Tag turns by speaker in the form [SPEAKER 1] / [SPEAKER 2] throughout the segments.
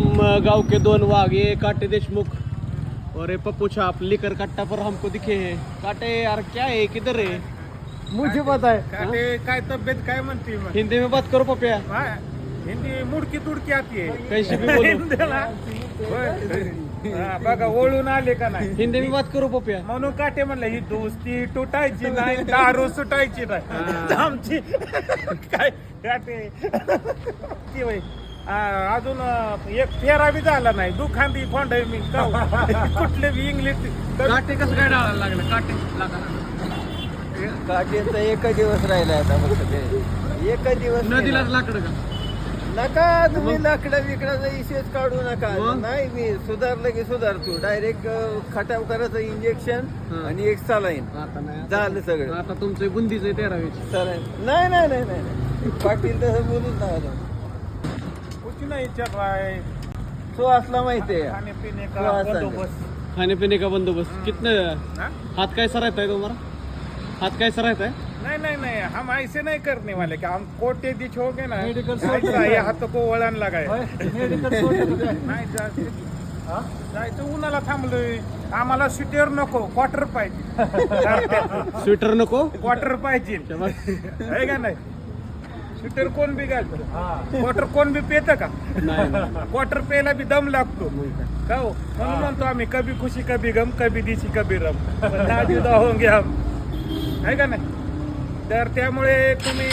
[SPEAKER 1] हम गांव के दोन वाघ, ये काटे देशमुख और ये पप्पू छाप लेकर कट्टा पर हमको दिखे हैं। काटे यार क्या है, किधर है?
[SPEAKER 2] मुझे पता है
[SPEAKER 3] काटे काय तब्येत काय म्हणते मग?
[SPEAKER 1] हिंदी में बात करो पप्या,
[SPEAKER 3] हा, हिंदी मुडकी तुडकी आती है
[SPEAKER 1] कैसे भी बोलो।
[SPEAKER 3] हिंदीला. हा, बघा ओळून आले का नाही.
[SPEAKER 1] हिंदी में बात करो पप्या.
[SPEAKER 3] म्हणून काटे म्हणलं ही दोस्ती तुटायची नाही, दारू सुटायची नाही आमची. काय काटे ती बाई अजून एक फेरा बी झाला नाही. दुखांदी खोंडाय मी कुठले बी इंग्लिश
[SPEAKER 1] काटे कसं काय डाळायला लागलं? काटे
[SPEAKER 2] काटेचा एक दिवस राहिला आता फक्त ते. एक दिवस
[SPEAKER 1] नदीलाच लाकडं का?
[SPEAKER 2] नका तुम्ही लाकडं बिकडाचा इशेच काढू नका.
[SPEAKER 1] मग?
[SPEAKER 2] नाही मी सुधारलं की सुधारतो. डायरेक्ट खटाव करायचं इंजेक्शन
[SPEAKER 1] हा.
[SPEAKER 2] आणि एक सलाईन
[SPEAKER 1] आता नाही,
[SPEAKER 2] झालं सगळं.
[SPEAKER 1] आता तुमचं बुंदीच आहे 13वीची.
[SPEAKER 2] सलाईन नाही नाही नाही नाही नाही. पाटील तसं बोलूच नका.
[SPEAKER 3] कुछ नहीं चल रहा है.
[SPEAKER 2] तो असला माहितीये का?
[SPEAKER 3] खाने पीने
[SPEAKER 2] तो
[SPEAKER 3] का
[SPEAKER 2] असा
[SPEAKER 3] बंदोबस्त.
[SPEAKER 1] खाने पीने का बंदोबस्त कितने?
[SPEAKER 3] हाँ?
[SPEAKER 1] हाथ कैसा रहता है तुम्हारा? हाथ कैसा रहता है?
[SPEAKER 3] नहीं नहीं नहीं, हम ऐसे नहीं करने वाले कि हम कोटे दिच हो गए ना.
[SPEAKER 2] मेडिकल
[SPEAKER 3] ऐसा ये हाथ को वळण लगाय.
[SPEAKER 2] मेडिकल
[SPEAKER 3] नाही जायचं उन्हाला थांबलोय. आम्हाला स्वेटर नको, क्वार्टर पाहिजे.
[SPEAKER 1] स्वेटर नको?
[SPEAKER 3] क्वार्टर पाहिजे आहे का नाही. स्वेटर कोण बी घालतो, क्वार्टर कोण बी पेत का?
[SPEAKER 1] नाही.
[SPEAKER 3] क्वार्टर पेला बी दम लागतो का हो. म्हणून म्हणतो आम्ही कभी खुशी कभी गम, कभी दिशी कभी रम, नाजुदा होंगे हम, आहे का नाही. तर त्यामुळे तुम्ही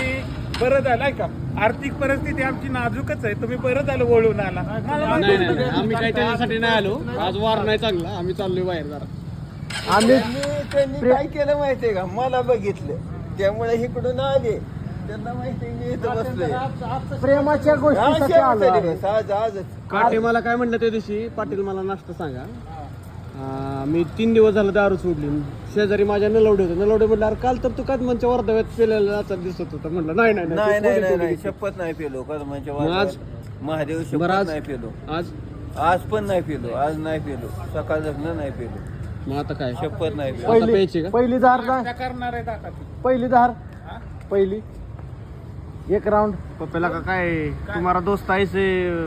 [SPEAKER 3] बरं झालाय का. आर्थिक परिस्थिती आमची नाजूकच आहे. तुम्ही बरं झालं वळून आला.
[SPEAKER 1] नाही नाही नाही. आम्ही काही त्याच्यासाठी नाही आलो. आज वार नाही चांगला, आम्ही चाललोय बाहेर जरा.
[SPEAKER 2] त्यांनी काय केलं माहितीये का? मला बघितलं त्यामुळे इकडून आले. त्यांना माहिती मी इथं बसलोय.
[SPEAKER 4] प्रेमाच्या गोष्टीसाठी आलो आहे.
[SPEAKER 2] आज आजच
[SPEAKER 1] काटे मला काय म्हणलं त्या दिवशी, पाटील मला नाश्ता सांगा. मी 3 दिवस झालं दारू सोडली. शेजारी माझ्या नलवडे होते. नलवडे म्हटलं अरे काल तर तू कदमांच्या वर्धव्यात पेलेला दिसत होता. म्हटलं नाही नाही
[SPEAKER 2] नाही नाही नाही नाही
[SPEAKER 1] नाही.
[SPEAKER 2] शपथ नाही पेलो. कदमाच्या
[SPEAKER 1] मग आज?
[SPEAKER 2] महादेव
[SPEAKER 1] बरं
[SPEAKER 2] शपथ
[SPEAKER 1] आज?
[SPEAKER 2] नाही पेलो.
[SPEAKER 1] आज
[SPEAKER 2] आज पण नाही पेलो. आज नाही पेलो. सकाळ लग्न नाही पेलो.
[SPEAKER 1] मग आता काय?
[SPEAKER 2] शपथ नाही पेलो.
[SPEAKER 1] आता प्यायची का?
[SPEAKER 4] पहिली धार ना,
[SPEAKER 3] त्या करणार आहेत आता ती.
[SPEAKER 4] पहिली धार,
[SPEAKER 3] हा?
[SPEAKER 4] पहिली एक राउंड.
[SPEAKER 1] पप्पेला का काय तुम्हारा दोस्त ऐसे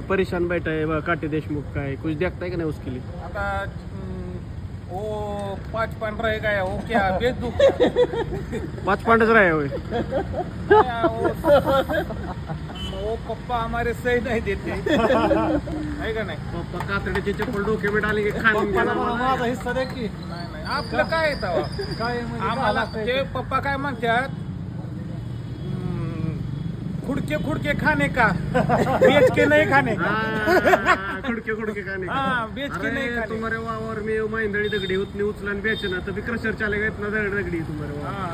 [SPEAKER 1] परेशान बैठा है काटे देशमुख, काय कुछ देखता है का नहीं उसके लिए?
[SPEAKER 3] आता वो 5 रह गया. वो क्या बेच दूं?
[SPEAKER 1] 5 पांडच रहे हुए.
[SPEAKER 3] क्या वो पप्पा हमारे सही नहीं देते है का नाही.
[SPEAKER 1] पप्पा कातडीचे चप्पल डोके में डालेंगे खाएंगे.
[SPEAKER 4] माझा हिस्सा दे की.
[SPEAKER 3] नाही नाही आपलं काय आहे तेव्हा?
[SPEAKER 4] काय म्हणजे
[SPEAKER 3] आम्हाला ते पप्पा काय म्हणतात, खुडके खुडके खाणे का, बेच के नहीं खाणे का.
[SPEAKER 1] खुडके खुडके खाने का.
[SPEAKER 3] हाँ, बेच के नहीं
[SPEAKER 1] अरे
[SPEAKER 3] खाने.
[SPEAKER 1] तुम्हारे वावर में महिंदड़ी दगड़ी उतनी उचलन बेचना तभी क्रशर चलेगा. इतना दगड़ी तुम्हारे वावर.
[SPEAKER 3] हा.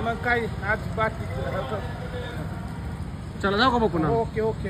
[SPEAKER 3] मग काय आज बाकी.
[SPEAKER 1] चला जाऊ का बघू ना.
[SPEAKER 3] Okay okay.